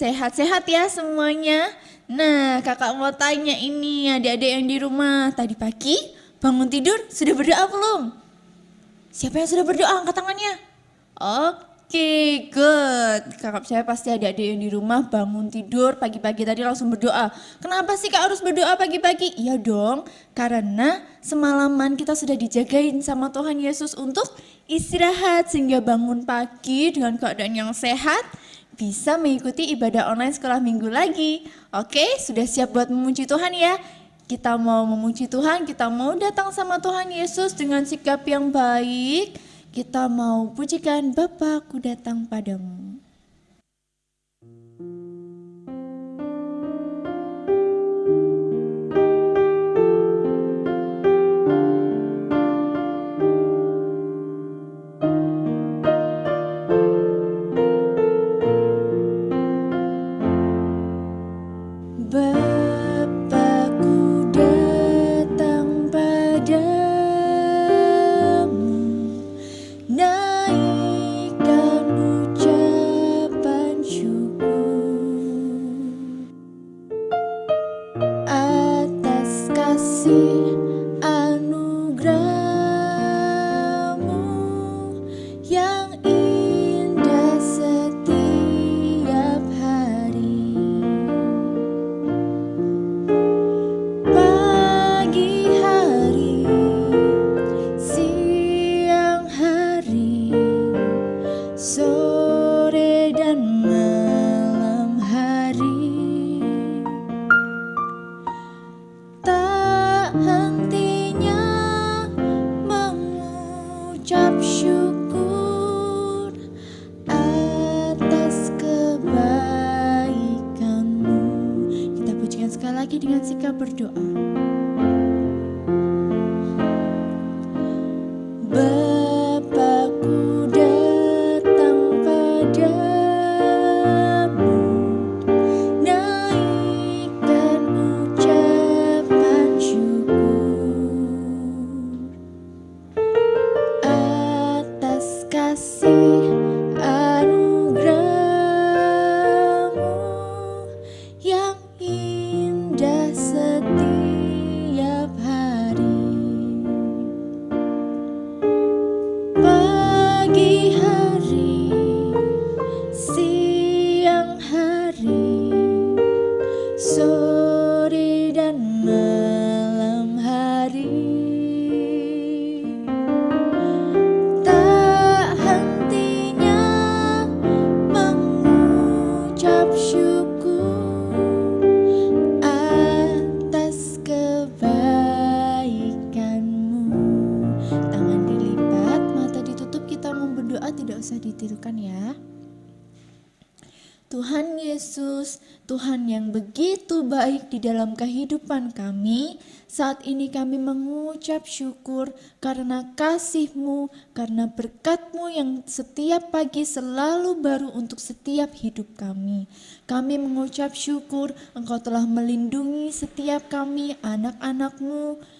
sehat-sehat ya semuanya. Nah, kakak mau tanya ini adik-adik yang di rumah, tadi pagi bangun tidur sudah berdoa belum? Siapa yang sudah berdoa? Angkat tangannya. Oke, good. Kakak saya pasti adik-adik yang di rumah bangun tidur pagi-pagi tadi langsung berdoa. Kenapa sih kak harus berdoa pagi-pagi? Iya dong, karena semalaman kita sudah dijagain sama Tuhan Yesus untuk istirahat sehingga bangun pagi dengan keadaan yang sehat bisa mengikuti ibadah online sekolah minggu lagi. Oke, sudah siap buat memuji Tuhan ya? Kita mau memuji Tuhan, kita mau datang sama Tuhan Yesus dengan sikap yang baik. Kita mau pujikan Bapa, ku datang padamu. Dengan sikap berdoa. Bapa-Ku datang padamu, naikkan ucapan syukur atas kasih anugerah-Mu yang indah setiap hari. Pagi hari, siang hari, sore dan malam hari, tak hentinya mengucap syukur atas kebaikan-Mu. Tangan dilipat, mata ditutup, kita mau berdoa, tidak usah ditirukan ya. Tuhan Yesus, Tuhan yang begitu baik di dalam kehidupan kami, saat ini kami mengucap syukur karena kasih-Mu, karena berkat-Mu yang setiap pagi selalu baru untuk setiap hidup kami. Kami mengucap syukur Engkau telah melindungi setiap kami, anak-anak-Mu,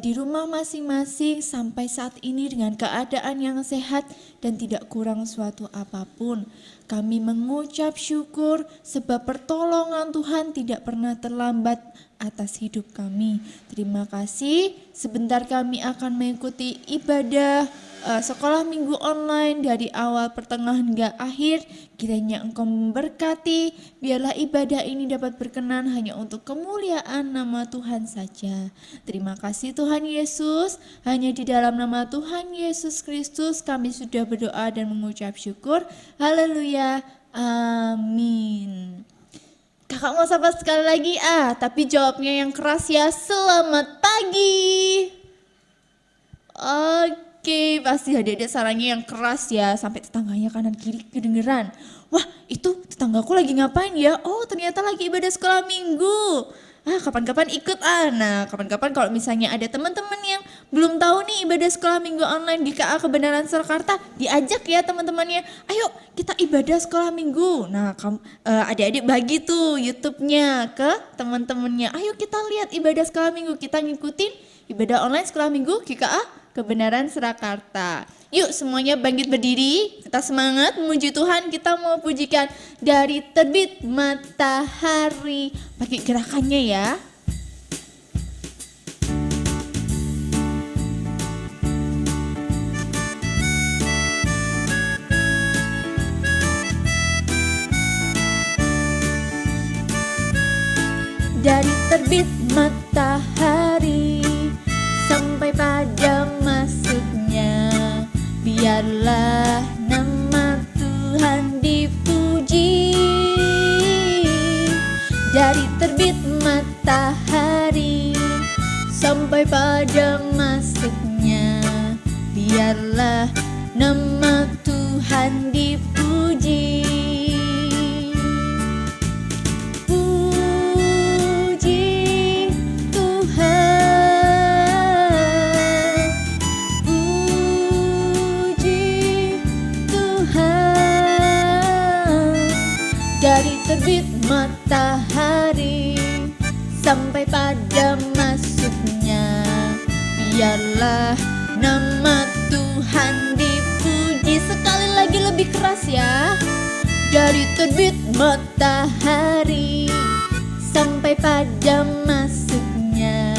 di rumah masing-masing sampai saat ini dengan keadaan yang sehat dan tidak kurang suatu apapun. Kami mengucap syukur sebab pertolongan Tuhan tidak pernah terlambat atas hidup kami. Terima kasih. Sebentar kami akan mengikuti ibadah sekolah minggu online dari awal pertengahan hingga akhir. Kiranya Engkau memberkati, biarlah ibadah ini dapat berkenan hanya untuk kemuliaan nama Tuhan saja. Terima kasih Tuhan Yesus, hanya di dalam nama Tuhan Yesus Kristus kami sudah berdoa dan mengucap syukur. Haleluya, amin. Kakak mau sapa sekali lagi tapi jawabnya yang keras ya. Selamat pagi. Oke, pasti adik-adik sarannya yang keras ya, sampai tetangganya kanan kiri kedengeran. Wah, itu tetanggaku lagi ngapain ya? Oh, ternyata lagi ibadah sekolah minggu. Kapan-kapan ikut Nah, kapan-kapan kalau misalnya ada teman-teman yang belum tahu nih ibadah sekolah minggu online di KA Kebenaran Surakarta, diajak ya teman-temannya. Ayo kita ibadah sekolah minggu. Nah, adik-adik bagi tuh YouTube-nya ke teman-temannya. Ayo kita lihat ibadah sekolah minggu, kita ngikutin ibadah online sekolah minggu GKA Kebenaran Surakarta. Yuk semuanya bangkit berdiri, kita semangat memuji Tuhan, kita mau pujikan dari terbit matahari. Pakai gerakannya ya. Dari terbit matahari sampai pada masuknya, biarlah nama Tuhan dipuji. Dari terbit matahari sampai pada masuknya, biarlah nama Tuhan dipuji. Dari terbit matahari sampai pada masuknya, biarlah nama Tuhan dipuji. Sekali lagi lebih keras ya. Dari terbit matahari sampai pada masuknya,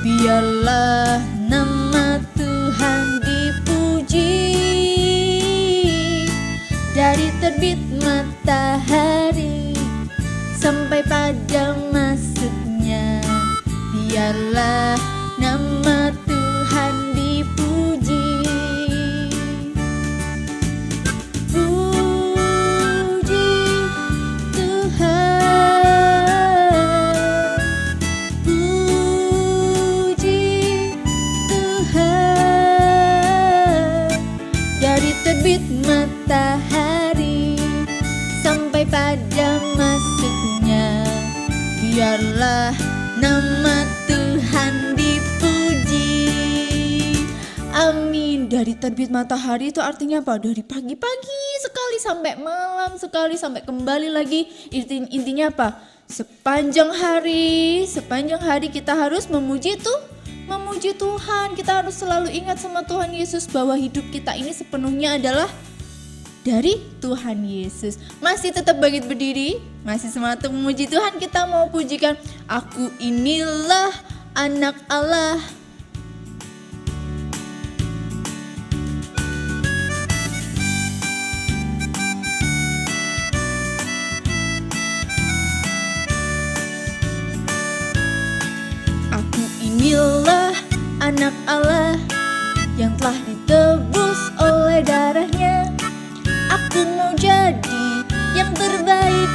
biarlah nama Tuhan dipuji. Dari terbit matahari sampai pada masuknya, biarlah nama Tuhan dipuji. Puji Tuhan, puji Tuhan. Dari terbit matahari sampai pada masuknya, biarlah nama Tuhan dipuji. Amin. Dari terbit matahari itu artinya apa? Dari pagi-pagi sekali sampai malam sekali sampai kembali lagi. Intinya apa? Sepanjang hari kita harus memuji Tuhan. Kita harus selalu ingat sama Tuhan Yesus bahwa hidup kita ini sepenuhnya adalah dari Tuhan Yesus. Masih tetap bangkit berdiri, masih semangat untuk memuji Tuhan. Kita mau pujikan Aku Inilah Anak Allah. Aku inilah anak Allah yang telah ditebus oleh darahnya. Aku mau jadi yang terbaik,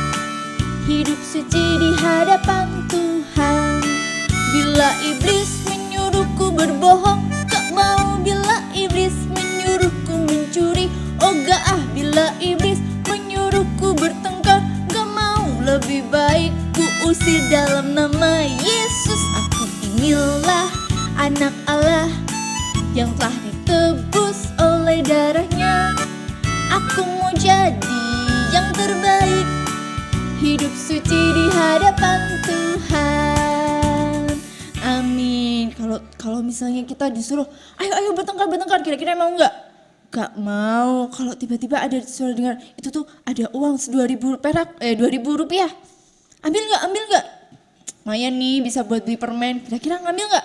hidup suci di hadapan Tuhan. Bila iblis menyuruhku berbohong, gak mau. Bila iblis menyuruhku mencuri, oh gak ah. Bila iblis menyuruhku bertengkar, gak mau. Lebih baik ku usir dalam nama Yesus. Aku inilah anak Allah yang telah ditebus oleh darahnya. Aku mau jadi yang terbaik, hidup suci di hadapan Tuhan. Amin. Kalau misalnya kita disuruh, ayo bertengkar, kira-kira mau nggak? Gak mau. Kalau tiba-tiba ada suara dengar, itu tuh ada uang 2.000 rupiah. Ambil nggak? Lumayan nih bisa buat beli permen. Kira-kira ngambil nggak?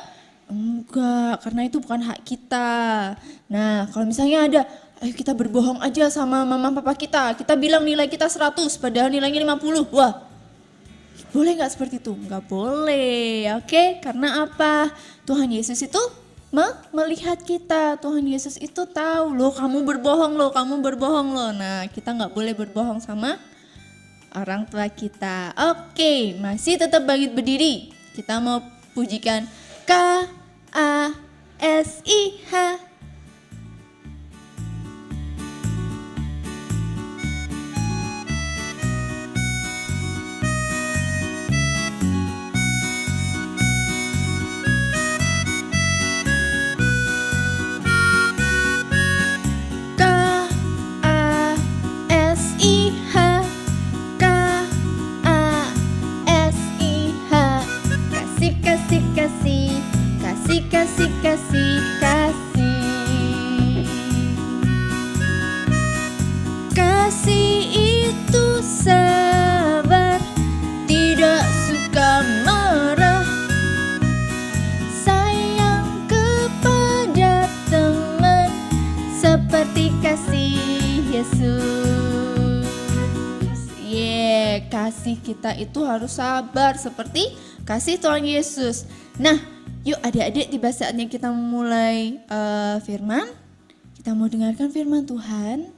Enggak, karena itu bukan hak kita. Nah, kalau misalnya ada, ayo kita berbohong aja sama mama papa kita. Kita bilang nilai kita 100 padahal nilainya 50. Wah, boleh gak seperti itu? Gak boleh, oke? Karena apa? Tuhan Yesus itu melihat kita. Tuhan Yesus itu tahu loh, kamu berbohong loh. Nah, kita gak boleh berbohong sama orang tua kita. Oke, masih tetap bangkit berdiri. Kita mau pujikan KASIH. Kasih kasih kita itu harus sabar seperti kasih Tuhan Yesus. Nah, yuk adik-adik, tiba saatnya kita mulai firman. Kita mau dengarkan firman Tuhan.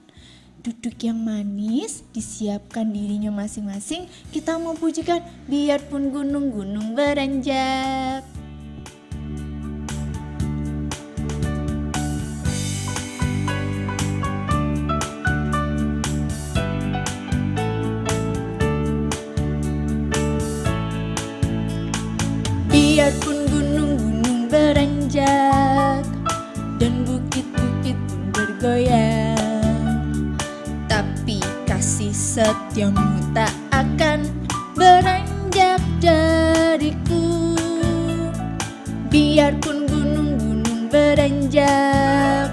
Duduk yang manis, disiapkan dirinya masing-masing. Kita mau pujikan biarpun gunung-gunung beranjak. Biarpun gunung-gunung beranjak dan bukit-bukit pun bergoyang, tapi kasih setiamu tak akan beranjak dariku. Biarpun gunung-gunung beranjak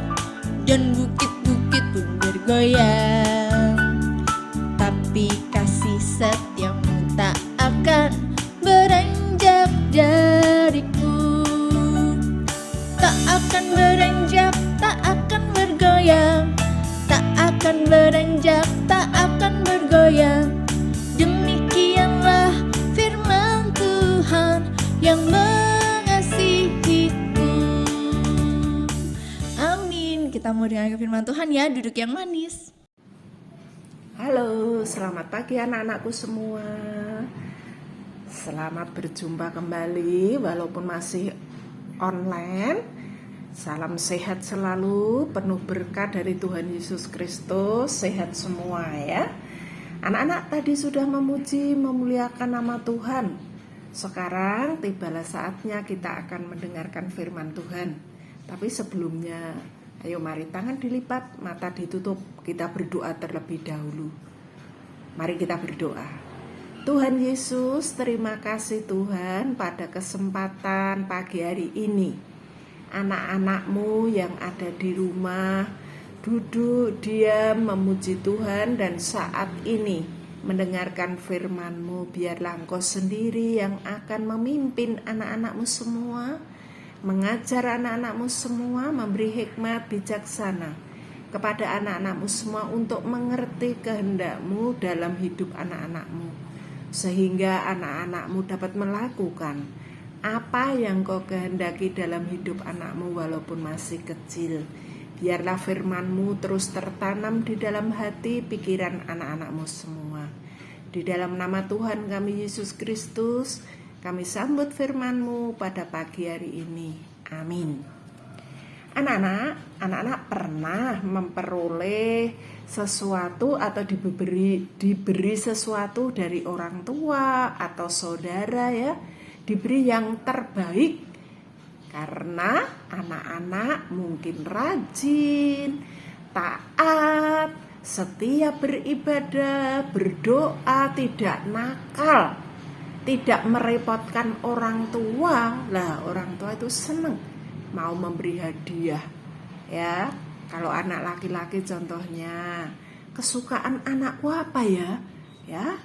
dan bukit-bukit pun bergoyang, tapi kasih setiamu tak akan beranjak dariku. Tak akan beranjak, tak akan bergoyang, tak akan beranjak, tak akan bergoyang. Demikianlah firman Tuhan yang mengasihiku. Amin. Kita mau dengar firman Tuhan ya, duduk yang manis. Halo, selamat pagi anak-anakku semua. Selamat berjumpa kembali walaupun masih online. Salam sehat selalu, penuh berkat dari Tuhan Yesus Kristus. Sehat semua ya. Anak-anak tadi sudah memuji, memuliakan nama Tuhan. Sekarang tibalah saatnya kita akan mendengarkan firman Tuhan. Tapi sebelumnya, ayo mari tangan dilipat, mata ditutup. Kita berdoa terlebih dahulu. Mari kita berdoa. Tuhan Yesus, terima kasih Tuhan pada kesempatan pagi hari ini. Anak-anak-Mu yang ada di rumah duduk diam memuji Tuhan, dan saat ini mendengarkan firman-Mu. Biarlah Engkau sendiri yang akan memimpin anak-anak-Mu semua, mengajar anak-anak-Mu semua, memberi hikmat bijaksana kepada anak-anak-Mu semua untuk mengerti kehendak-Mu dalam hidup anak-anak-Mu, sehingga anak-anak-Mu dapat melakukan apa yang Kau kehendaki dalam hidup anak-Mu walaupun masih kecil. Biarlah firman-Mu terus tertanam di dalam hati pikiran anak-anak-Mu semua. Di dalam nama Tuhan kami Yesus Kristus, kami sambut firman-Mu pada pagi hari ini. Amin. Anak-anak pernah memperoleh sesuatu atau diberi sesuatu dari orang tua atau saudara ya, diberi yang terbaik karena anak-anak mungkin rajin, taat, setia beribadah, berdoa, tidak nakal, tidak merepotkan orang tua. Lah, orang tua itu senang mau memberi hadiah ya. Kalau anak laki-laki contohnya, kesukaan anakku apa ya? Ya,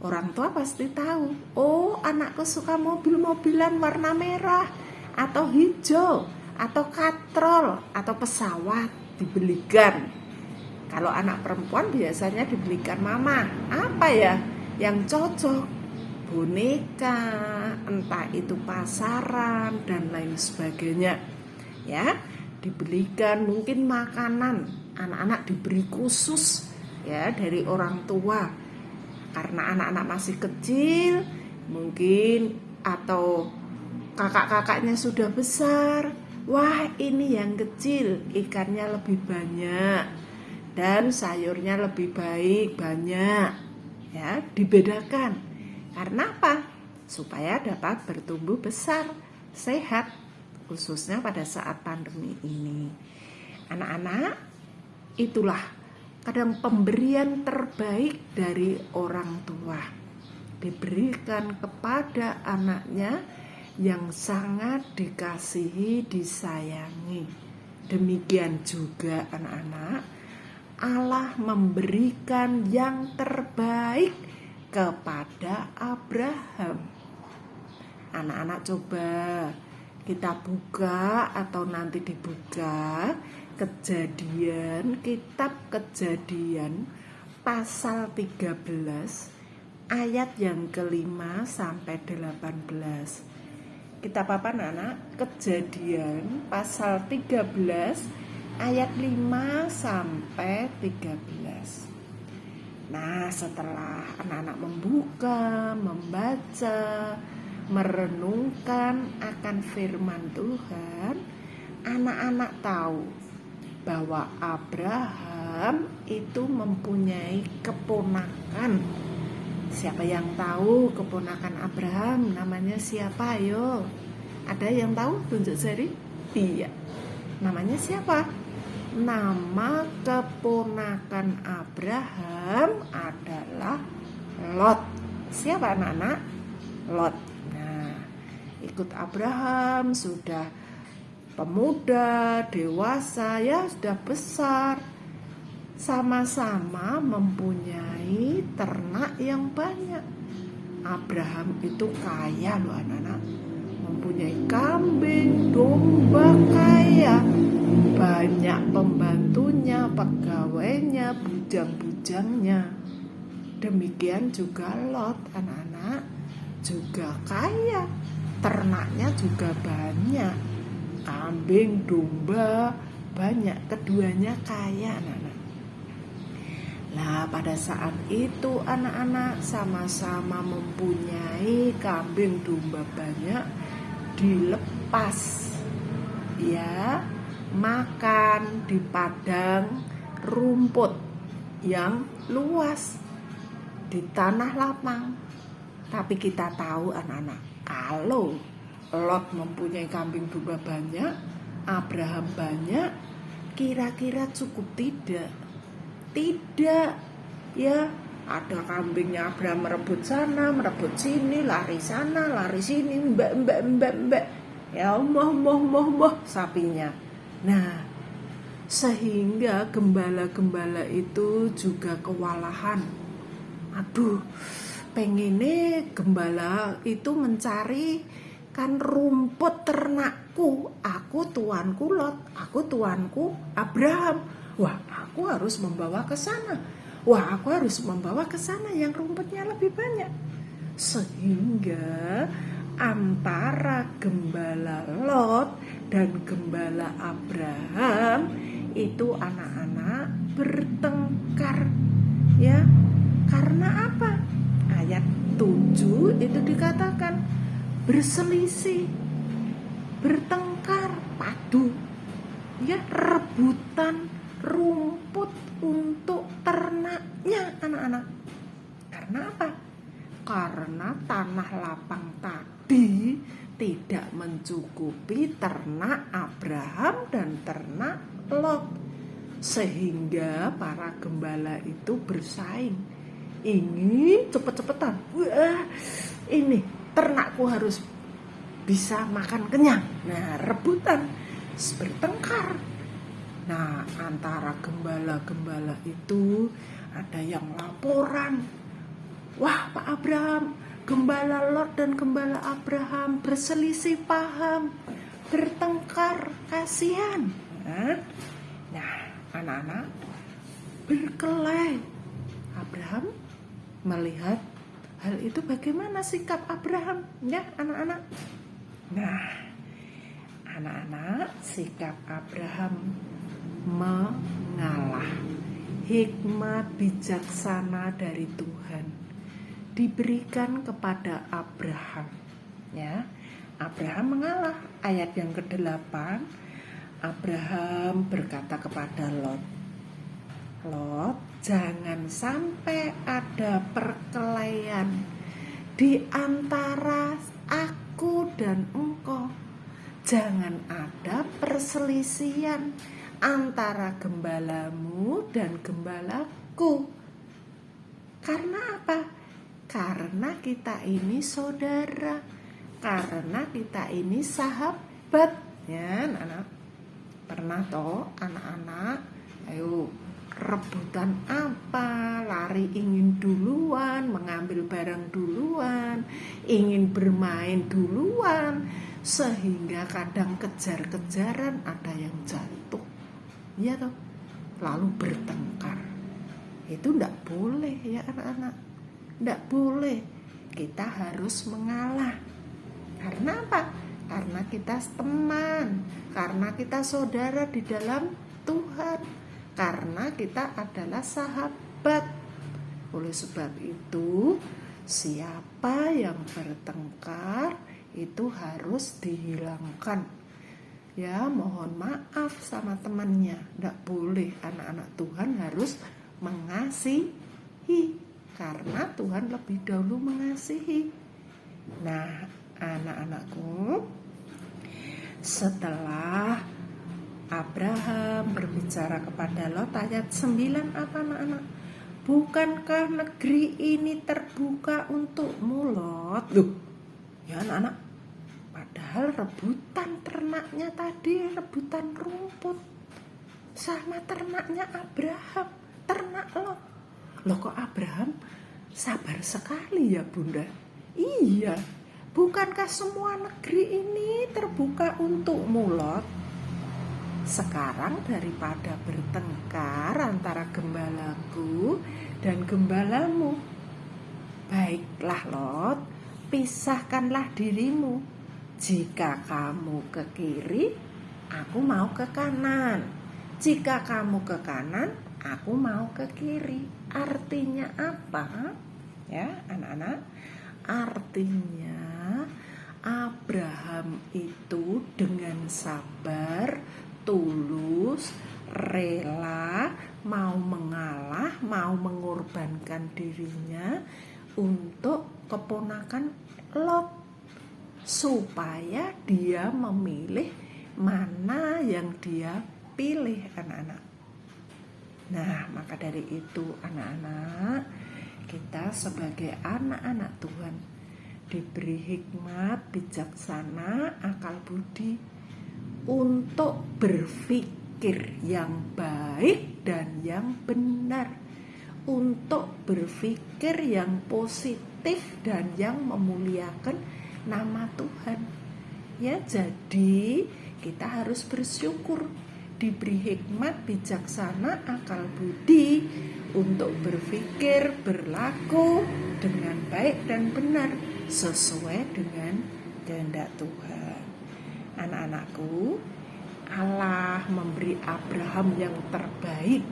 orang tua pasti tahu. Oh, anakku suka mobil-mobilan warna merah atau hijau atau katrol atau pesawat, dibelikan. Kalau anak perempuan biasanya dibelikan mama. Apa ya yang cocok? Boneka, entah itu pasaran dan lain sebagainya. Ya, dibelikan mungkin makanan, anak-anak diberi khusus ya dari orang tua karena anak-anak masih kecil mungkin, atau kakak-kakaknya sudah besar. Wah, ini yang kecil ikannya lebih banyak dan sayurnya lebih baik, banyak ya, dibedakan. Karena apa? Supaya dapat bertumbuh besar, sehat, khususnya pada saat pandemi ini. Anak-anak, itulah kadang pemberian terbaik dari orang tua, diberikan kepada anaknya yang sangat dikasihi, disayangi. Demikian juga anak-anak, Allah memberikan yang terbaik kepada Abraham. Anak-anak coba kita buka atau nanti dibuka Kejadian, kitab Kejadian pasal 13 ayat yang ke-5 sampai 18. Kita papan anak, Kejadian pasal 13 ayat 5 sampai 13. Nah, setelah anak-anak membuka, membaca, merenungkan akan firman Tuhan, anak-anak tahu bahwa Abraham itu mempunyai keponakan. Siapa yang tahu keponakan Abraham namanya siapa? Ayo, ada yang tahu? Tunjuk jari. Iya, namanya siapa? Nama keponakan Abraham adalah Lot. Siapa anak-anak? Lot. Nah, ikut Abraham sudah pemuda, dewasa, ya sudah besar. Sama-sama mempunyai ternak yang banyak. Abraham itu kaya loh anak-anak. Mempunyai kambing, domba kaya. Banyak pembantunya, pegawainya, bujang-bujangnya. Demikian juga Lot anak-anak. Juga kaya. Ternaknya juga banyak. Kambing, domba, banyak. Keduanya kaya anak-anak. Nah, pada saat itu anak-anak sama-sama mempunyai kambing domba banyak, dilepas ya, makan di padang rumput yang luas di tanah lapang. Tapi kita tahu anak-anak, kalau Lot mempunyai kambing domba banyak, Abraham banyak, kira-kira cukup tidak? Tidak, ya, ada kambingnya Abraham merebut sana, merebut sini, lari sana, lari sini, mbak, ya moh sapinya. Nah, sehingga gembala-gembala itu juga kewalahan. Aduh, pengennya gembala itu mencari kan rumput ternakku, aku tuanku Lot, aku tuanku Abraham. Wah, aku harus membawa ke sana. Wah, aku harus membawa ke sana yang rumputnya lebih banyak. Sehingga antara gembala Lot dan gembala Abraham itu anak-anak bertengkar. Ya, karena apa? Ayat 7 itu dikatakan berselisih, bertengkar, padu, ya, rebutan rumput untuk ternaknya anak-anak. Karena apa? Karena tanah lapang tadi tidak mencukupi ternak Abraham dan ternak Lot. Sehingga para gembala itu bersaing, ingin cepet-cepetan. Wah, ini ternakku harus bisa makan kenyang. Nah, rebutan, bertengkar. Nah, antara gembala-gembala itu ada yang laporan. Wah, Pak Abraham, gembala Lot dan gembala Abraham berselisih paham, bertengkar, kasihan. Nah, anak-anak berkelahi. Abraham melihat hal itu, bagaimana sikap Abraham? Ya, anak-anak. Nah, anak-anak, sikap Abraham mengalah. Hikmat bijaksana dari Tuhan diberikan kepada Abraham. Ya, Abraham mengalah. Ayat yang ke-8, Abraham berkata kepada Lot, Lot, jangan sampai ada perkelahian di antara aku dan engkau. Jangan ada perselisihan antara gembalamu dan gembalaku. Karena apa? Karena kita ini saudara, karena kita ini sahabat. Ya, anak-anak. Pernah toh anak-anak, ayo rebutan apa? Lari ingin duluan, mengambil barang duluan, ingin bermain duluan, sehingga kadang kejar-kejaran, ada yang jatuh. Ya toh, lalu bertengkar. Itu enggak boleh ya anak-anak. Tidak boleh. Kita harus mengalah. Karena apa? Karena kita teman, karena kita saudara di dalam Tuhan, karena kita adalah sahabat. Oleh sebab itu, siapa yang bertengkar itu harus dihilangkan. Ya, mohon maaf sama temannya. Tidak boleh. Anak-anak Tuhan harus mengasihi, karena Tuhan lebih dahulu mengasihi. Nah, anak-anakku, setelah Abraham berbicara kepada Lot, ayat 9 apa anak-anak? Bukankah negeri ini terbuka untukmu, Lot? Loh, ya anak-anak, padahal rebutan ternaknya tadi, rebutan rumput sama ternaknya Abraham, ternak Lot. Loh, kok Abraham sabar sekali ya Bunda? Iya, bukankah semua negeri ini terbuka untukmu, Lot? Sekarang daripada bertengkar antara gembalaku dan gembalamu, baiklah Lot, pisahkanlah dirimu. Jika kamu ke kiri, aku mau ke kanan. Jika kamu ke kanan, aku mau ke kiri. Artinya apa? Ya, anak-anak, artinya Abraham itu dengan sabar, tulus, rela, mau mengalah, mau mengorbankan dirinya untuk keponakan Lot, supaya dia memilih mana yang dia pilih, anak-anak. Nah, maka dari itu anak-anak, kita sebagai anak-anak Tuhan diberi hikmat, bijaksana, akal budi untuk berpikir yang baik dan yang benar, untuk berpikir yang positif dan yang memuliakan nama Tuhan. Ya, jadi kita harus bersyukur diberi hikmat, bijaksana, akal budi untuk berpikir, berlaku dengan baik dan benar sesuai dengan kehendak Tuhan. Anak-anakku, Allah memberi Abraham yang terbaik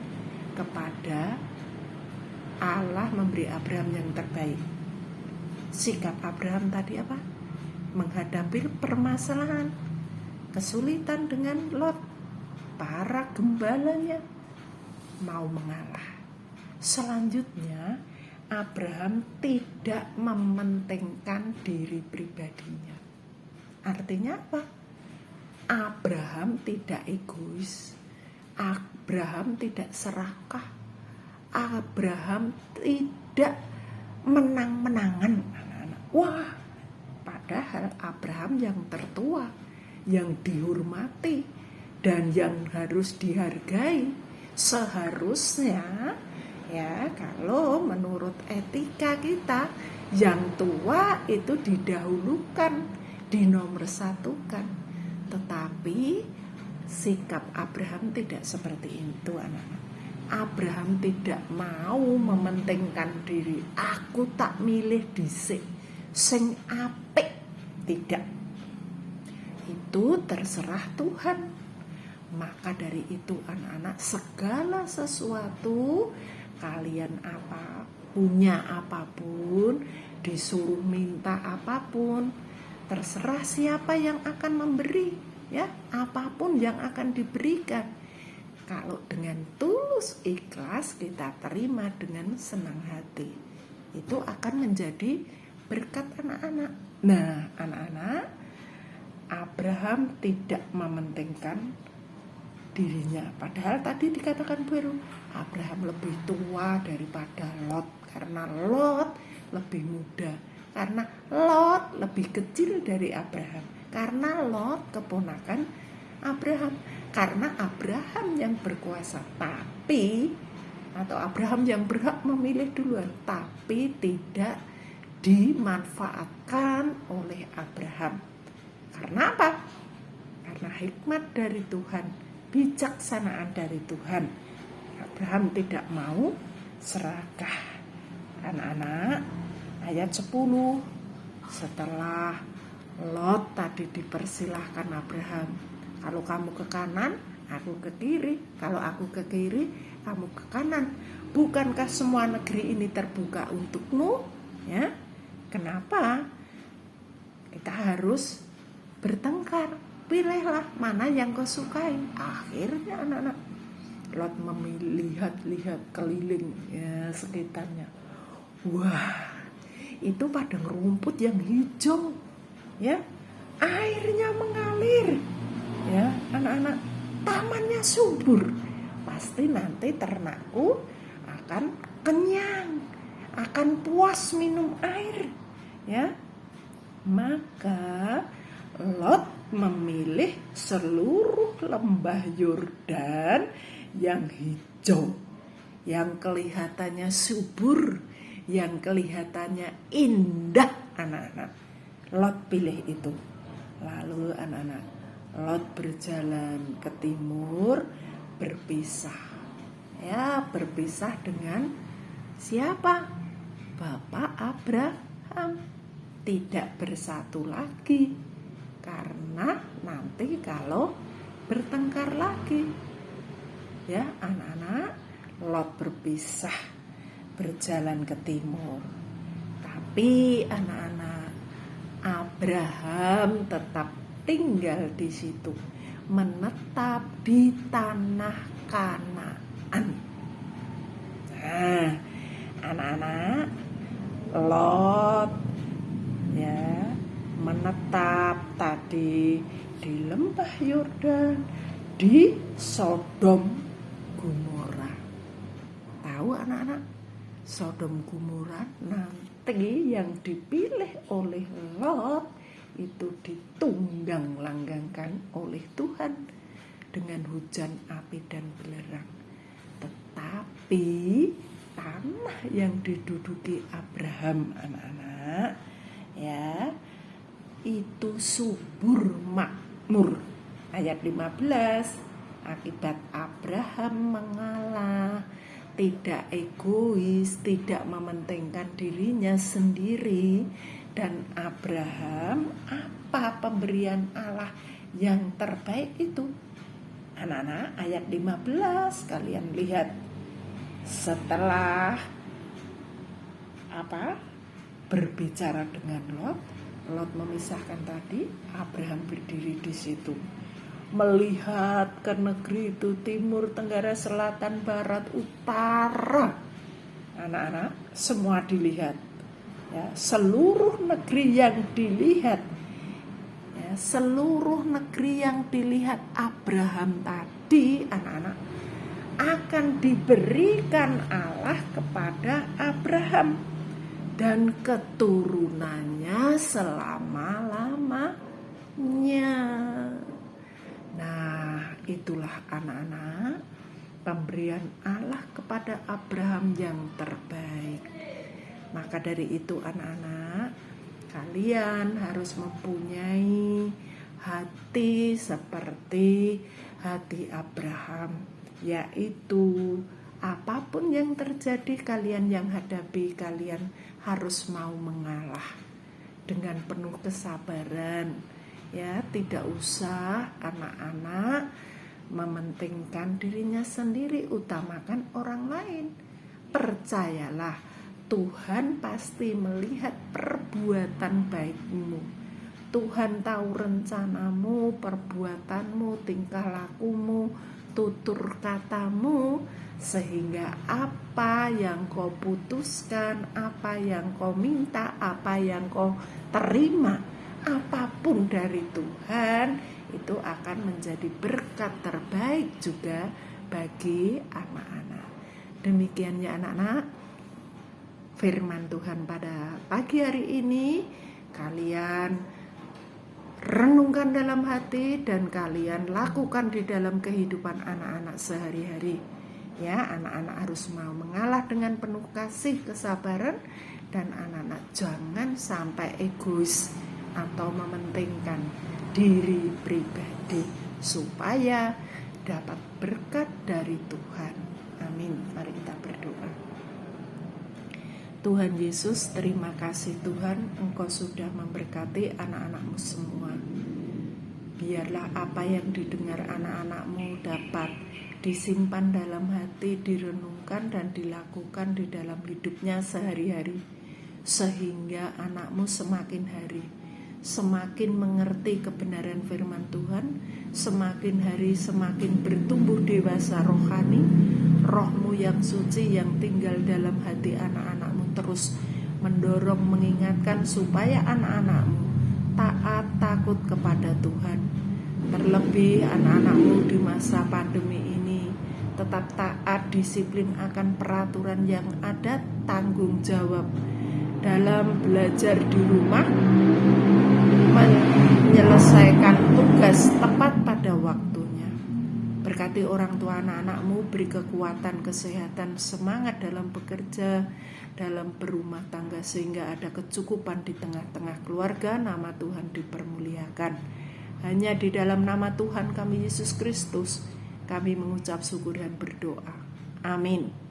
Sikap Abraham tadi apa? Menghadapi permasalahan, kesulitan dengan Lot, para gembalanya mau mengalah. Selanjutnya, Abraham tidak mementingkan diri pribadinya. Artinya apa? Abraham tidak egois. Abraham tidak serakah. Abraham tidak menang-menangan. Wah, padahal Abraham yang tertua, yang dihormati, dan yang harus dihargai. Seharusnya, ya, kalau menurut etika kita, yang tua itu didahulukan, dinomorsatukan. Tetapi sikap Abraham tidak seperti itu, anak-anak. Abraham tidak mau mementingkan diri. Aku tak milih dhisik sing apik, tidak. Itu terserah Tuhan. Maka dari itu anak-anak, segala sesuatu kalian punya apapun, disuruh minta apapun, terserah siapa yang akan memberi, ya, apapun yang akan diberikan. Kalau dengan tulus ikhlas kita terima dengan senang hati, itu akan menjadi berkat anak-anak. Nah, anak-anak, Abraham tidak mementingkan dirinya. Padahal tadi dikatakan baru Abraham lebih tua daripada Lot, karena Lot lebih muda, karena Lot lebih kecil dari Abraham, karena Lot keponakan Abraham, karena Abraham yang berkuasa, atau Abraham yang berhak memilih duluan, tapi tidak dimanfaatkan oleh Abraham. Karena apa? Karena hikmat dari Tuhan, bijaksanaan dari Tuhan. Abraham tidak mau serakah. Anak-anak, Ayat 10, setelah Lot tadi dipersilahkan Abraham, kalau kamu ke kanan, aku ke kiri. Kalau aku ke kiri, kamu ke kanan. Bukankah semua negeri ini terbuka untukmu? Ya, kenapa kita harus bertengkar? Pilihlah mana yang kau sukai. Akhirnya anak-anak Lot melihat-lihat keliling ya sekitarnya. Wah, itu padang rumput yang hijau, ya, airnya mengalir, ya anak-anak, tamannya subur. Pasti nanti ternakku akan kenyang, akan puas minum air, ya. Maka Lot memilih seluruh lembah Yordan yang hijau, yang kelihatannya subur, yang kelihatannya indah, anak-anak. Lot pilih itu. Lalu anak-anak, Lot berjalan ke timur, berpisah. Ya, berpisah dengan siapa? Bapak Abraham. Tidak bersatu lagi, karena nanti kalau bertengkar lagi, ya anak-anak, Lot berpisah, berjalan ke timur. Tapi anak-anak, Abraham tetap tinggal di situ, menetap di tanah Kanaan. Nah, anak-anak, Lot ya menetap tadi di lembah Yordan, di Sodom Gomora. Tahu anak-anak, Sodom Gomora nanti yang dipilih oleh Lot itu ditunggang langgangkan oleh Tuhan dengan hujan api dan belerang. Tetapi tanah yang diduduki Abraham, anak-anak, ya, itu subur makmur. Ayat 15, akibat Abraham mengalah, tidak egois, tidak mementingkan dirinya sendiri. Dan Abraham, apa pemberian Allah yang terbaik itu? Anak-anak, ayat 15 kalian lihat. Setelah berbicara dengan Lot memisahkan tadi, Abraham berdiri di situ, melihat ke negeri itu, timur, tenggara, selatan, barat, utara. Anak-anak, semua dilihat, ya, seluruh negeri yang dilihat, ya, seluruh negeri yang dilihat Abraham tadi, anak-anak, akan diberikan Allah kepada Abraham dan keturunannya selama-lamanya. Nah, itulah anak-anak, pemberian Allah kepada Abraham yang terbaik. Maka dari itu anak-anak, kalian harus mempunyai hati seperti hati Abraham, yaitu apapun yang terjadi, kalian yang hadapi, kalian harus mau mengalah dengan penuh kesabaran. Ya, tidak usah anak-anak mementingkan dirinya sendiri, utamakan orang lain. Percayalah, Tuhan pasti melihat perbuatan baikmu. Tuhan tahu rencanamu, perbuatanmu, tingkah lakumu, tutur katamu, sehingga apa yang kau putuskan, apa yang kau minta, apa yang kau terima, apapun dari Tuhan, itu akan menjadi berkat terbaik juga bagi anak-anak. Demikian ya anak-anak, firman Tuhan pada pagi hari ini. Kalian renungkan dalam hati dan kalian lakukan di dalam kehidupan anak-anak sehari-hari. Ya, anak-anak harus mau mengalah dengan penuh kasih, kesabaran, dan anak-anak jangan sampai egois atau mementingkan diri pribadi supaya dapat berkat dari Tuhan. Amin. Mari kita berdoa. Tuhan Yesus, terima kasih Tuhan, Engkau sudah memberkati anak-anak-Mu semua. Biarlah apa yang didengar anak-anak-Mu dapat disimpan dalam hati, direnungkan dan dilakukan di dalam hidupnya sehari-hari, sehingga anak-Mu semakin hari semakin mengerti kebenaran firman Tuhan, semakin hari semakin bertumbuh dewasa rohani. Roh-Mu yang suci yang tinggal dalam hati anak-anak-Mu terus mendorong, mengingatkan supaya anak-anak-Mu taat, takut kepada Tuhan. Terlebih anak-anak-Mu di masa pandemi ini tetap taat, disiplin akan peraturan yang ada, tanggung jawab dalam belajar di rumah, menyelesaikan tugas tepat pada waktunya. Berkati orang tua anak-anak-Mu, beri kekuatan, kesehatan, semangat dalam bekerja, dalam berumah tangga, sehingga ada kecukupan di tengah-tengah keluarga. Nama Tuhan dipermuliakan. Hanya di dalam nama Tuhan kami Yesus Kristus kami mengucap syukur dan berdoa. Amin.